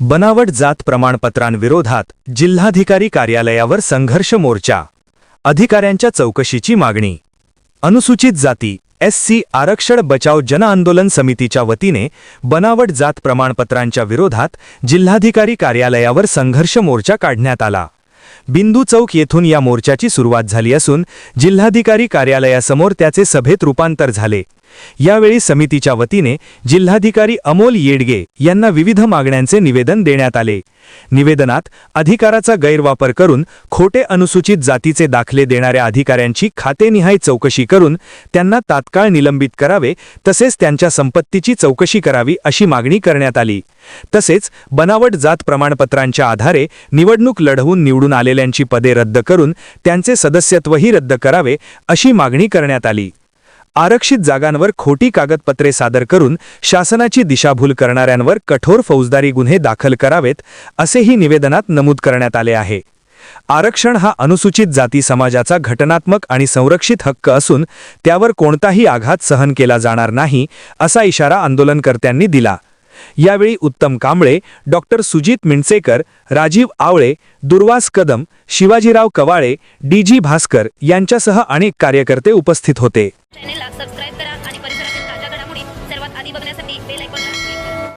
बनावट जात प्रमाणपत्रांविरोधात जिल्हाधिकारी कार्यालयावर संघर्ष मोर्चा. अधिकाऱ्यांच्या चौकशीची मागणी. अनुसूचित जाती एससी आरक्षण बचाव जनआंदोलन समितीच्या वतीने बनावट जात प्रमाणपत्रांच्या विरोधात जिल्हाधिकारी कार्यालयावर संघर्ष मोर्चा काढण्यात आला. बिंदू चौक येथून या मोर्चाची सुरुवात झाली असून जिल्हाधिकारी कार्यालयासमोर त्याचे सभेत रूपांतर झाले. यावेळी समितीच्या वतीने जिल्हाधिकारी अमोल येडगे यांना विविध मागण्यांचे निवेदन देण्यात आले. निवेदनात अधिकाराचा गैरवापर करून खोटे अनुसूचित जातीचे दाखले देणाऱ्या अधिकाऱ्यांची खातेनिहाय चौकशी करून त्यांना तात्काळ निलंबित करावे, तसेच त्यांच्या संपत्तीची चौकशी करावी अशी मागणी करण्यात आली. तसेच बनावट जात प्रमाणपत्रांच्या आधारे निवडणूक लढवून निवडून आलेल्यांची पदे रद्द करून त्यांचे सदस्यत्वही रद्द करावे अशी मागणी करण्यात आली. आरक्षित जागांवर खोटी कागदपत्रे सादर करून शासनाची दिशाभूल करणाऱ्यांवर कठोर फौजदारी गुन्हे दाखल करावेत असेही निवेदनात नमूद करण्यात आले आहे. आरक्षण हा अनुसूचित जाती समाजाचा घटनात्मक आणि संरक्षित हक्क असून त्यावर कोणताही आघात सहन केला जाणार नाही असा इशारा आंदोलनकर्त्यांनी दिला. यावेळी उत्तम कांबळे, डॉक्टर सुजित मिंडसेकर, राजीव आवळे, दुर्वास कदम, शिवाजीराव कवाळे, डीजी भास्कर यांच्यासह अनेक कार्यकर्ते उपस्थित होते. चॅनेलला सबस्क्राइब